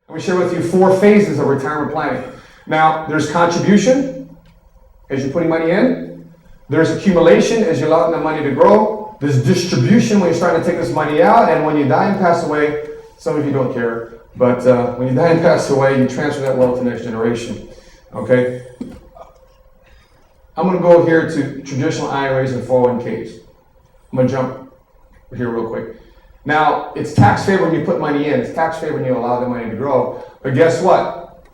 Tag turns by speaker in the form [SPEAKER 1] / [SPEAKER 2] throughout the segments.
[SPEAKER 1] I'm going to share with you 4 phases of retirement planning. Now, there's contribution, as you're putting money in. There's accumulation, as you're allowing the money to grow. There's distribution, when you're starting to take this money out. And when you die and pass away, some of you don't care, but when you die and pass away, you transfer that wealth to the next generation. Okay? I'm going to go here to traditional IRAs and 401ks. I'm going to jump here real quick. Now, it's tax favored when you put money in. It's tax favored when you allow the money to grow. But guess what?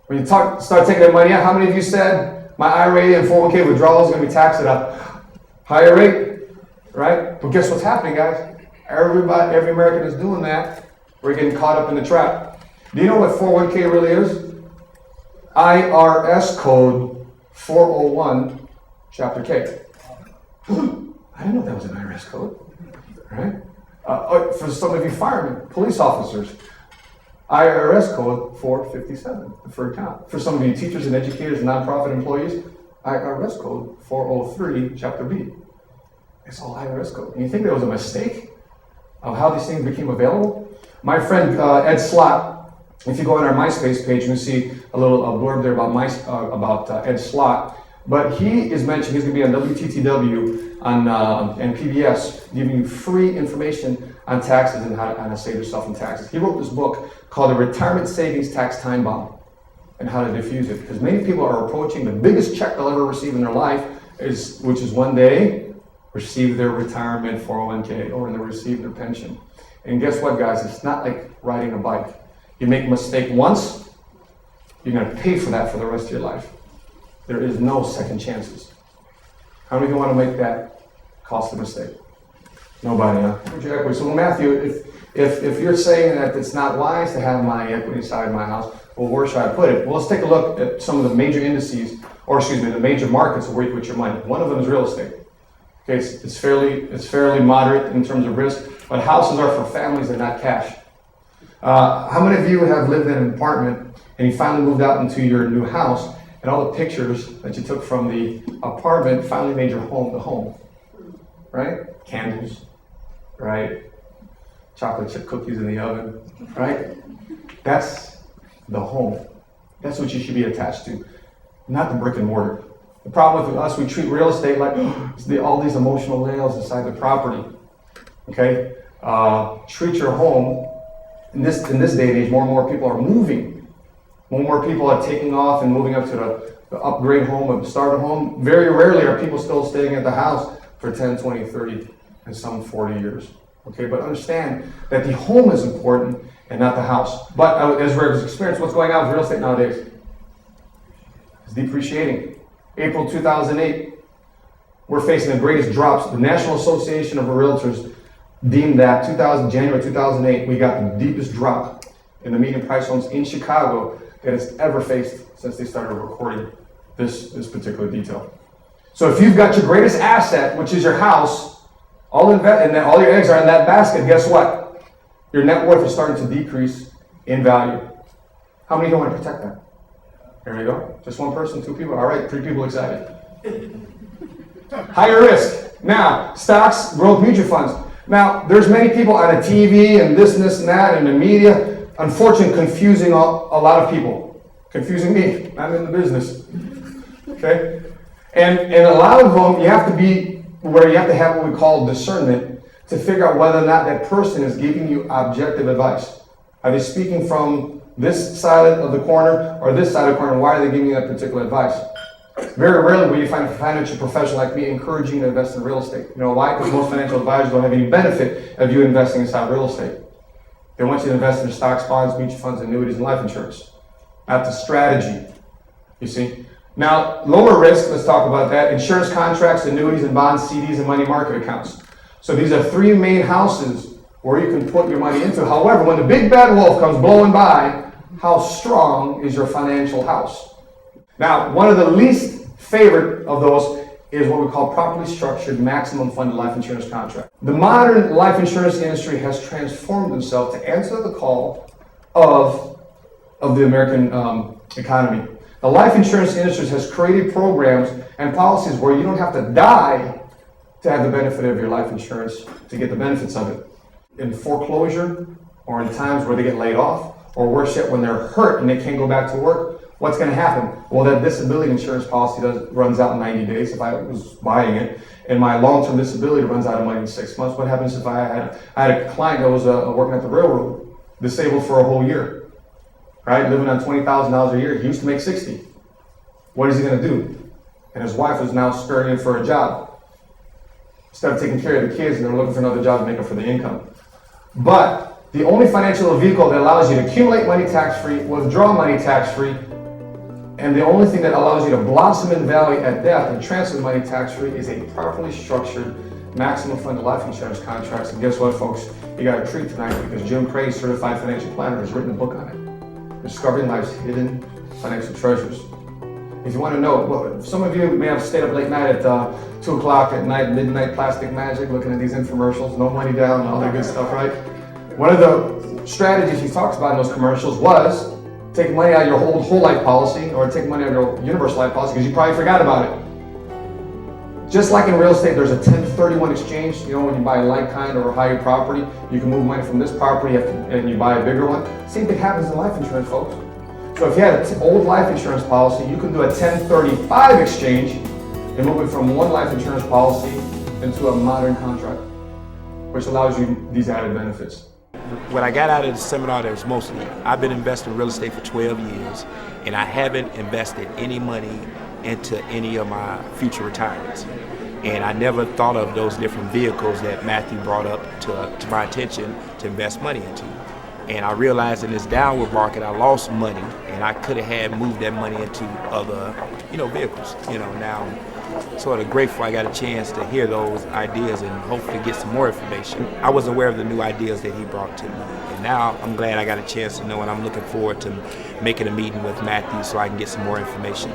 [SPEAKER 1] When you start taking that money out, how many of you said, my IRA and 401k withdrawal is going to be taxed at a higher rate? Right? But guess what's happening, guys? Every American is doing that. We're getting caught up in the trap. Do you know what 401k really is? IRS code 401, chapter K. I didn't know that was an IRS code. Right? For some of you firemen, police officers, IRS code 457, deferred account. For some of you teachers and educators and nonprofit employees, IRS code 403, chapter B. It's all IRS code. And you think there was a mistake of how these things became available? My friend Ed Slott, if you go on our MySpace page, you'll see a little blurb there about Ed Slott. But he is mentioned, he's going to be on WTTW and PBS, giving you free information on taxes and how to save yourself in taxes. He wrote this book called The Retirement Savings Tax Time Bomb and how to diffuse it. Because many people are approaching the biggest check they'll ever receive in their life, which is one day receive their retirement 401k or they'll receive their pension. And guess what, guys? It's not like riding a bike. You make a mistake once, you're going to pay for that for the rest of your life. There is no second chances. How many of you want to make that costly mistake? Nobody, huh? So Matthew, if you're saying that it's not wise to have my equity inside my house, well, where should I put it? Well, let's take a look at some of the major indices, the major markets of where you put your money. One of them is real estate. Okay, it's fairly moderate in terms of risk, but houses are for families and not cash. How many of you have lived in an apartment and you finally moved out into your new house, and all the pictures that you took from the apartment finally made your home the home, right? Candles, right? Chocolate chip cookies in the oven, right? That's the home. That's what you should be attached to, not the brick and mortar. The problem with us, we treat real estate like all these emotional layers inside the property. Okay? Treat your home. In this day and age, more and more people are moving. More and more people are taking off and moving up to the upgrade home or the starter home. Very rarely are people still staying at the house for 10, 20, 30, and some 40 years. Okay, but understand that the home is important and not the house. But as we've experienced what's going on with real estate nowadays, it's depreciating. April 2008, we're facing the greatest drops. The National Association of Realtors deemed that January 2008, we got the deepest drop in the median price homes in Chicago that it's ever faced since they started recording this particular detail. So if you've got your greatest asset, which is your house, all your eggs are in that basket, guess what? Your net worth is starting to decrease in value. How many of you want to protect that? There you go. Just one person, 2 people. All right, 3 people excited. Higher risk. Now, stocks, growth mutual funds. Now, there's many people on the TV and this and that and the media, unfortunately, confusing a lot of people. Confusing me. I'm in the business. Okay? And a lot of them, you have to have what we call discernment to figure out whether or not that person is giving you objective advice. Are they speaking from this side of the corner or this side of the corner? Why are they giving you that particular advice? Very rarely will you find a financial professional like me encouraging you to invest in real estate. You know why? Because most financial advisors don't have any benefit of you investing inside real estate. They want you to invest in stocks, bonds, mutual funds, annuities, and life insurance. That's the strategy, you see. Now, lower risk, let's talk about that. Insurance contracts, annuities, and bonds, CDs, and money market accounts. So these are 3 main houses where you can put your money into. However, when the big bad wolf comes blowing by, how strong is your financial house? Now, one of the least favorite of those is what we call properly structured maximum funded life insurance contract. The modern life insurance industry has transformed itself to answer the call of the American economy. The life insurance industry has created programs and policies where you don't have to die to have the benefit of your life insurance to get the benefits of it. In foreclosure or in times where they get laid off or worse yet, when they're hurt and they can't go back to work, what's going to happen? Well, that disability insurance policy runs out in 90 days if I was buying it, and my long-term disability runs out of money in 6 months. What happens if I had a client that was working at the railroad, disabled for a whole year, right? Living on $20,000 a year. He used to make 60. What is he going to do? And his wife was now scurrying for a job. Instead of taking care of the kids, they're looking for another job to make up for the income. But the only financial vehicle that allows you to accumulate money tax-free, withdraw money tax-free, and the only thing that allows you to blossom in value at death and transfer money tax-free is a properly structured maximum funded life insurance contracts. And guess what, folks? You got a treat tonight because Jim Craig, certified financial planner, has written a book on it, Discovering Life's Hidden Financial Treasures. If you want to know, well, some of you may have stayed up late night at 2 o'clock at night, midnight plastic magic, looking at these infomercials, no money down and all that good stuff, right? One of the strategies he talks about in those commercials was take money out of your whole life policy, or take money out of your universal life policy because you probably forgot about it. Just like in real estate, there's a 1031 exchange. You know, when you buy a like-kind or a higher property, you can move money from this property and you buy a bigger one. Same thing happens in life insurance, folks. So if you had an old life insurance policy, you can do a 1035 exchange and move it from one life insurance policy into a modern contract, which allows you these added benefits.
[SPEAKER 2] What I got out of the seminar, that was mostly, I've been investing in real estate for 12 years, and I haven't invested any money into any of my future retirements. And I never thought of those different vehicles that Matthew brought up to my attention to invest money into. And I realized in this downward market, I lost money, and I could have had moved that money into other, vehicles. Now I'm sort of grateful I got a chance to hear those ideas and hopefully get some more information. I was aware of the new ideas that he brought to me, and now I'm glad I got a chance to know, and I'm looking forward to making a meeting with Matthew so I can get some more information.